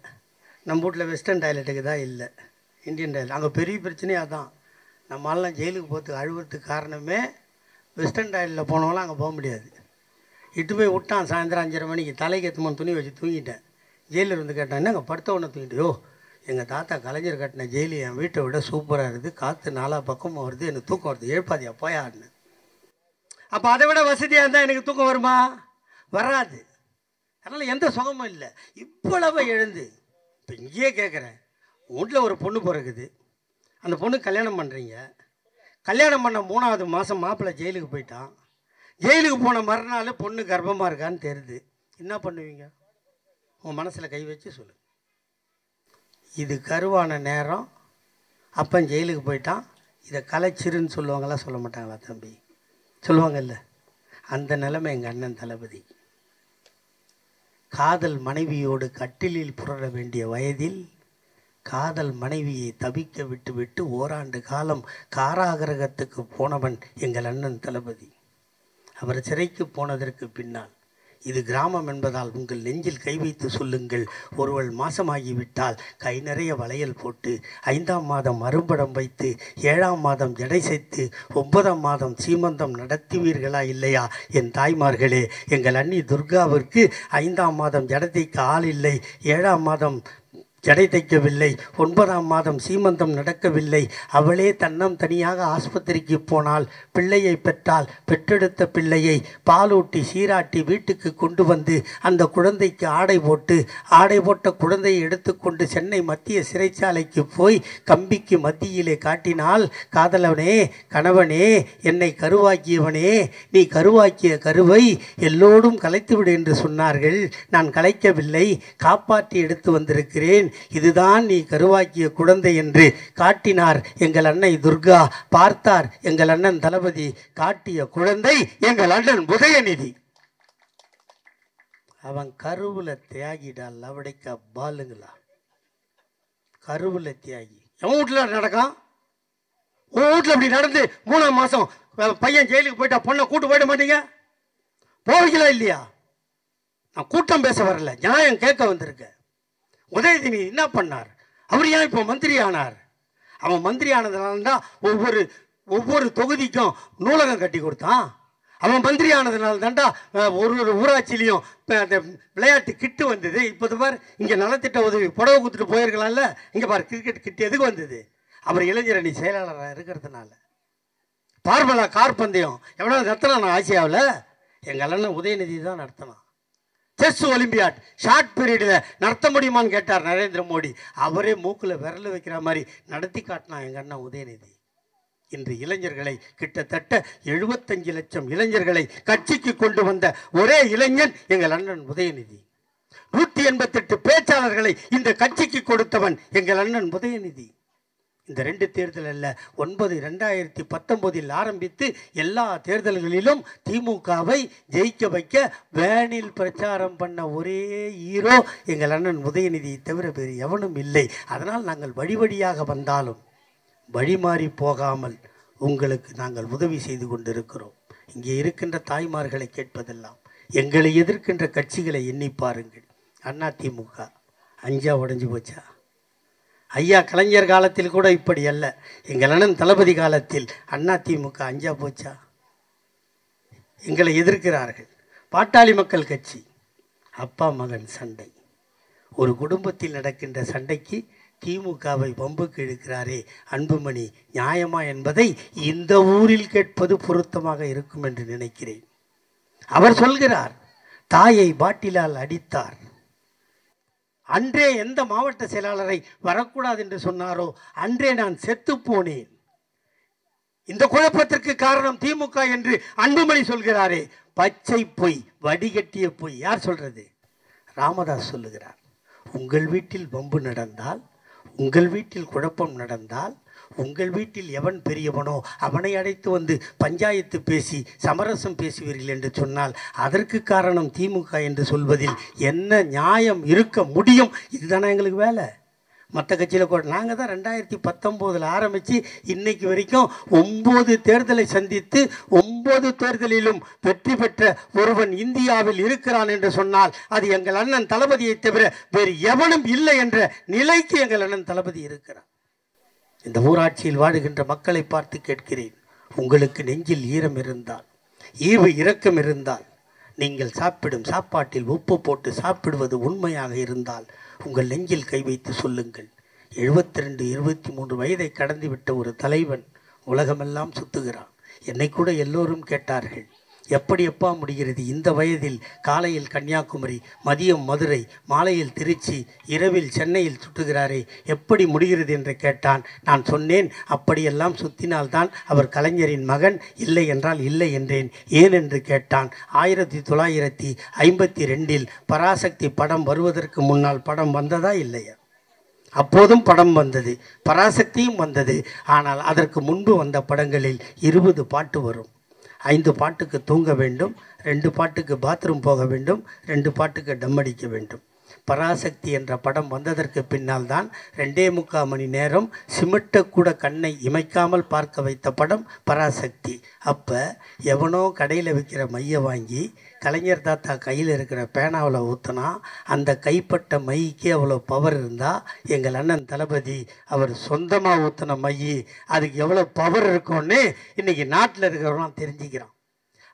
நம்ம வீட்டில் வெஸ்டர்ன் டாய்லெட்டுக்கு தான் இல்லை, இந்தியன் டாய்லெட். அங்கே பெரிய பிரச்சனையாக தான். நம்மளாம் ஜெயிலுக்கு போகிறதுக்கு அழுகிறதுக்கு காரணமே வெஸ்டர்ன் டாய்லெட்டில் போனவங்களாம் அங்கே போக முடியாது. இட்டு போய் விட்டான் சாயந்தரம் 5:30 மணிக்கு. தலைக்கு எத்துமான துணி வச்சு தூங்கிட்டேன். ஜெயிலில் வந்து கேட்டான், என்னங்க படுத்த உடனே தூங்கிட்டு? எங்கள் தாத்தா கலைஞர் கட்டின ஜெயிலு என் வீட்டை விட சூப்பராக இருக்குது, காற்று 4 பக்கமும் வருது, எனக்கு தூக்கம் வருது, எழுப்பாதியா போயான்னு. அப்போ அதை விட வசதியாக இருந்தால் எனக்கு தூக்கம் வருமா? வராது. அதனால் எந்த சுகமும் இல்லை. இவ்வளவு எழுந்து இப்போ இங்கேயே கேட்குறேன், வீட்டில் ஒரு பொண்ணு பிறகுது, அந்த பொண்ணு கல்யாணம் பண்ணுறீங்க. கல்யாணம் பண்ண 3வது மாதம் மாப்பிள்ளை ஜெயிலுக்கு போயிட்டான். ஜெயிலுக்கு போன மறுநாள் பொண்ணு கர்ப்பமாக இருக்கான்னு தெரியுது. என்ன பண்ணுவீங்க? உன் மனசில் கை வச்சு சொல்லு. இது கருவான நேரம், அப்பன் ஜெயிலுக்கு போயிட்டான், இதை கலைச்சிருன்னு சொல்லுவாங்களா சொல்ல மாட்டாங்களா தம்பி? சொல்லுவாங்கல்ல. அந்த நிலைமை எங்கள் அண்ணன் தளபதி. காதல் மனைவியோடு கட்டிலில் புரள வேண்டிய வயதில் காதல் மனைவியை தவிக்க விட்டு விட்டு ஓராண்டு காலம் காராகிரகத்துக்கு போனவன் எங்கள் அண்ணன் தளபதி. அவர் சிறைக்கு போனதற்கு பின்னால், இது கிராமம் என்பதால் உங்கள் நெஞ்சில் கை வைத்து சொல்லுங்கள், ஒருவள் மாசமாகிவிட்டால் கை நிறைய வளையல் போட்டு 5ஆம் மாதம் அரும்படம் வைத்து 7ஆம் மாதம் ஜடை செய்து 9ஆம் மாதம் சீமந்தம் நடத்துவீர்களா இல்லையா என் தாய்மார்களே? எங்கள் அண்ணி துர்காவிற்கு 5ஆம் மாதம் ஜடை தைக்க ஆள் இல்லை, 7ஆம் மாதம் ஜடை தைக்கவில்லை, 9ஆம் மாதம் சீமந்தம் நடக்கவில்லை. அவளே தன்னம் தனியாக ஆஸ்பத்திரிக்கு போனால், பிள்ளையை பெற்றால், பெற்றெடுத்த பிள்ளையை பாலூட்டி சீராட்டி வீட்டுக்கு கொண்டு வந்து அந்த குழந்தைக்கு ஆடை போட்ட குழந்தையை எடுத்துக்கொண்டு சென்னை மத்திய சிறைச்சாலைக்கு போய் கம்பிக்கு மத்தியிலே காட்டினால், காதலவனே, கணவனே, என்னை கருவாக்கியவனே, நீ கருவாக்கிய கருவை எல்லோரும் கலைத்துவிடு என்று சொன்னார்கள். நான் கலைக்கவில்லை, காப்பாற்றி எடுத்து வந்திருக்கிறேன். இதுதான் நீ கருவாக்கிய குழந்தை என்று காட்டினார் எங்கள் அன்னை துர்கா. பார்த்தார் எங்கள் அண்ணன் தளபதி. காட்டிய குழந்தை எங்கள் அண்ணன் உதயநிதி. அவன் கருவுல தியாகிடால் லவடைக்க பாலுங்களா. கருவுல தியாகி எவன் வீட்டுல நடக்கும்? உன் வீட்டுல அப்படி நடந்து 3ஆம் மாசம் பையன் ஜெயிலுக்கு போயிட்டா பொண்ணை கூட்டு போயிட மாட்டீங்க? போவீங்களா இல்லையா? நான் கூட்டம் பேச வரல, நியாயம் கேட்க வந்திருக்கேன். உதயநிதி என்ன பண்ணார்? அவர் ஏன் இப்போ மந்திரி ஆனார்? அவன் மந்திரி ஆனதுனால தான் ஒவ்வொரு தொகுதிக்கும் நூலகம் கட்டி கொடுத்தான். அவன் மந்திரி ஆனதுனால தான்டா ஒரு ஊராட்சியிலையும் அந்த விளையாட்டு கிட்டு வந்தது. இப்போ பார், இங்கே நலத்திட்ட உதவி புடவை கொடுத்துட்டு போயிருக்கலாம்ல. இங்கே பார், கிரிக்கெட் கிட்டு எதுக்கு வந்தது? அவர் இளைஞரணி செயலாளராக இருக்கிறதுனால. பார்பலா கார் பந்தயம் எவ்வளோ நடத்தினான் ஆசியாவில்? எங்கள் அண்ணன் உதயநிதி தான் நடத்தினான். செஸ் ஒலிம்பியாட் ஷார்ட் பீரியடில் நடத்த முடியுமான்னு கேட்டார் நரேந்திர மோடி. அவரே மூக்கில் விரல் வைக்கிற மாதிரி நடத்தி காட்டினா எங்கள் அண்ணா உதயநிதி. இன்று இளைஞர்களை கிட்டத்தட்ட 75 லட்சம் இளைஞர்களை கட்சிக்கு கொண்டு வந்த ஒரே இளைஞன் எங்கள் அண்ணன் உதயநிதி. 188 பேச்சாளர்களை இந்த கட்சிக்கு கொடுத்தவன் எங்கள் அண்ணன் உதயநிதி. இந்த 2 தேர்தல் அல்ல, 2019 ஆரம்பித்து எல்லா தேர்தல்களிலும் திமுகவை ஜெயிக்க வைக்க வேனில் பிரச்சாரம் பண்ண ஒரே ஹீரோ எங்கள் அண்ணன் உதயநிதியை தவிர வேறு எவனும் இல்லை. அதனால் நாங்கள் வழி வழியாக வந்தாலும் வழிமாறி போகாமல் உங்களுக்கு நாங்கள் உதவி செய்து கொண்டிருக்கிறோம். இங்கே இருக்கின்ற தாய்மார்களை கேட்பதெல்லாம் எங்களை எதிர்க்கின்ற கட்சிகளை எண்ணி பாருங்கள். அதிமுக 5 உடைஞ்சு போச்சா? ஐயா கலைஞர் காலத்தில் கூட இப்படி அல்ல. எங்கள் அண்ணன் தளபதி காலத்தில் அதிமுக 5 போச்சா? எங்களை எதிர்க்கிறார்கள். பாட்டாளி மக்கள் கட்சி அப்பா மகன் சண்டை. ஒரு குடும்பத்தில் நடக்கின்ற சண்டைக்கு திமுகவை வம்புக்கு இழுக்கிறாரே அன்புமணி, நியாயமா என்பதை இந்த ஊரில் கேட்பது பொருத்தமாக இருக்கும் என்று நினைக்கிறேன். அவர் சொல்கிறார், தாயை பாட்டிலால் அடித்தார். அன்றே எந்த மாவட்ட செயலாளரை வரக்கூடாது என்று சொன்னாரோ அன்றே நான் செத்து போனேன். இந்த குழப்பத்திற்கு காரணம் திமுக என்று அன்புமணி சொல்கிறாரே, பச்சை பொய், வடிகட்டிய பொய். யார் சொல்றது? ராமதாஸ் சொல்லுகிறார். உங்கள் வீட்டில் வம்பு நடந்தால், உங்கள் வீட்டில் குழப்பம் நடந்தால், உங்கள் வீட்டில் எவன் பெரியவனோ அவனை அழைத்து வந்து பஞ்சாயத்து பேசி சமரசம் பேசுவீர்கள் என்று சொன்னால் அதற்கு காரணம் திமுக என்று சொல்வதில் என்ன நியாயம் இருக்க முடியும்? இதுதானே எங்களுக்கு வேலை. மற்ற கட்சியில் கூட நாங்கள் தான் 2019 ஆரம்பித்து இன்னைக்கு வரைக்கும் 9 தேர்தலை சந்தித்து 9 தேர்தலிலும் வெற்றி பெற்ற ஒருவன் இந்தியாவில் இருக்கிறான் என்று சொன்னால் அது எங்கள் அண்ணன் தளபதியை தவிர வேறு எவனும் இல்லை என்ற நிலைக்கு எங்கள் அண்ணன் தளபதி இருக்கிறார். இந்த ஊராட்சியில் வாழுகின்ற மக்களை பார்த்து கேட்கிறேன், உங்களுக்கு நெஞ்சில் ஈரம் இருந்தால், ஈவு இரக்கம் இருந்தால், நீங்கள் சாப்பிடும் சாப்பாட்டில் உப்பு போட்டு சாப்பிடுவது உண்மையாக இருந்தால் உங்கள் நெஞ்சில் கை வைத்து சொல்லுங்கள். 72, 23 வயதை கடந்துவிட்ட ஒரு தலைவன் உலகமெல்லாம் சுத்துகிறான். என்னை கூட எல்லோரும் கேட்டார்கள், எப்படி எப்பா முடிகிறது இந்த வயதில்? காலையில் கன்னியாகுமரி, மதியம் மதுரை, மாலையில் திருச்சி, இரவில் சென்னையில் சுற்றுகிறாரே, எப்படி முடிகிறது என்று கேட்டான். நான் சொன்னேன், அப்படியெல்லாம் சுத்தினால்தான் அவர் கலைஞரின் மகன், இல்லை என்றால் இல்லை என்றேன். ஏன் என்று கேட்டான். 1952 பராசக்தி படம் வருவதற்கு முன்னால் படம் வந்ததா இல்லையா? அப்போதும் படம் வந்தது, பராசக்தியும் வந்தது. ஆனால் அதற்கு முன்பு வந்த படங்களில் 20 பாட்டு வரும். 5 பாட்டுக்கு தூங்க வேண்டும், 2 பாட்டுக்கு பாத்ரூம் போக வேண்டும், 2 பாட்டுக்கு டம் அடிக்க வேண்டும். பராசக்தி என்ற படம் வந்ததற்கு பின்னால் தான் 2.25 மணி நேரம் சிமிட்டக்கூட கண்ணை இமைக்காமல் பார்க்க வைத்த படம் பராசக்தி. அப்போ எவனோ கடையில் விற்கிற மையை வாங்கி கலைஞர் தாத்தா கையில் இருக்கிற பேனாவில் ஊற்றினா அந்த கைப்பட்ட மைக்கே அவ்வளோ பவர் இருந்தால் எங்கள் அண்ணன் தளபதி அவர் சொந்தமாக ஊற்றின மை அதுக்கு எவ்வளோ பவர் இருக்கும்னு இன்றைக்கி நாட்டில் இருக்கிறவங்களாம் தெரிஞ்சுக்கிறான்.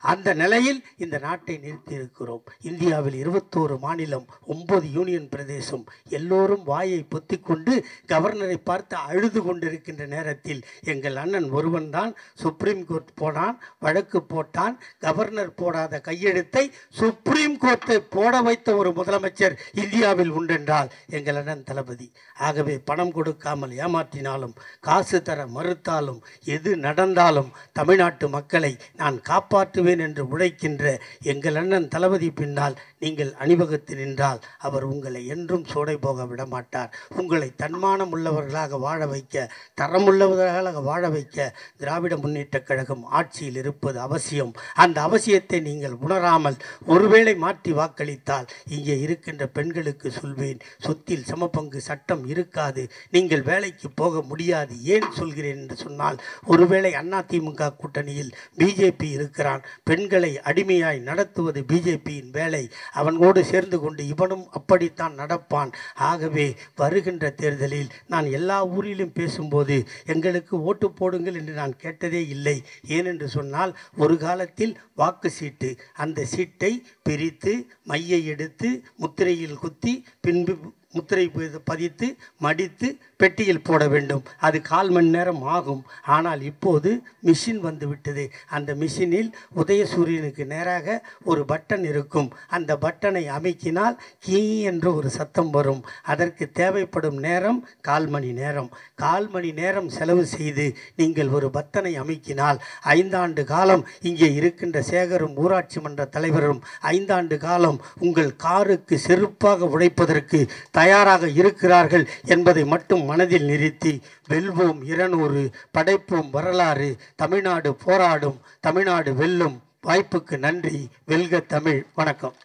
அந்த நிலையில் இந்த நாட்டை நிறுத்தி இருக்கிறோம். இந்தியாவில் 21 மாநிலம், 9 யூனியன் பிரதேசம், எல்லோரும் வாயை பொத்திக்கொண்டு கவர்னரை பார்த்து அழுது கொண்டிருக்கின்ற நேரத்தில் எங்கள் அண்ணன் ஒருவன் தான் சுப்ரீம் கோர்ட் போனான், வழக்கு போட்டான். கவர்னர் போடாத கையெழுத்தை சுப்ரீம் கோர்ட்டை போட வைத்த ஒரு முதலமைச்சர் இந்தியாவில் உண்டென்றால் எங்கள் அண்ணன் தளபதி. ஆகவே பணம் கொடுக்காமல் ஏமாற்றினாலும், காசு தர மறுத்தாலும், எது நடந்தாலும் தமிழ்நாட்டு மக்களை நான் காப்பாற்றுவேன் என்று உழைக்கின்ற எங்கள் அண்ணன் தளபதி பின்னால் நீங்கள் அணிவகுத்து நின்றால் அவர் உங்களை என்றும் சோடை போக விட மாட்டார். உங்களை தன்மானம் உள்ளவர்களாக வாழ வைக்க, தரமுள்ளவர்களாக வாழ வைக்க திராவிட முன்னேற்றக் கழகம் ஆட்சியில் இருப்பது அவசியம். அந்த அவசியத்தை நீங்கள் உணராமல் ஒருவேளை மாற்றி வாக்களித்தால் இங்கே இருக்கின்ற பெண்களுக்கு சொல்வேன், சொத்தில் சமபங்கு சட்டம் இருக்காது, நீங்கள் வேலைக்கு போக முடியாது. ஏன் சொல்கிறேன் என்று சொன்னால், ஒருவேளை அதிமுக கூட்டணியில் பிஜேபி இருக்கிறான், பெண்களை அடிமையாய் நடத்துவது பிஜேபியின் வேலை, அவனோடு சேர்ந்து கொண்டு இவனும் அப்படித்தான் நடப்பான். ஆகவே வருகின்ற தேர்தலில் நான் எல்லா ஊரிலும் பேசும்போது எங்களுக்கு ஓட்டு போடுங்கள் என்று நான் கேட்டதே இல்லை. ஏனென்று சொன்னால், ஒரு காலத்தில் வாக்கு சீட்டு, அந்த சீட்டை பிரித்து மையை எடுத்து முத்திரையில் குத்தி பின்பு முத்திரை பதித்து மடித்து பெட்டியில் போட வேண்டும். அது 1/4 மணி நேரம் ஆகும். ஆனால் இப்போது மிஷின் வந்து விட்டது. அந்த மிஷினில் உதயசூரியனுக்கு நேராக ஒரு பட்டன் இருக்கும். அந்த பட்டனை அமைக்கினால் கீ என்று ஒரு சத்தம் வரும். அதற்கு தேவைப்படும் நேரம் 1/4 மணி நேரம். 1/4 மணி நேரம் செலவு செய்து நீங்கள் ஒரு பட்டனை அமைக்கினால் 5 ஆண்டு காலம் இங்கே இருக்கின்ற சேகரும் ஊராட்சி மன்ற தலைவரும் 5 ஆண்டு காலம் உங்கள் காருக்கு செருப்பாக உழைப்பதற்கு தயாராக இருக்கிறார்கள் என்பதை மட்டும் மனதில் நிறுத்தி வெல்வோம் 200, படைப்போம் வரலாறு, தமிழ்நாடு போராடும், தமிழ்நாடு வெல்லும். வாய்ப்புக்கு நன்றி. வெல்க தமிழ். வணக்கம்.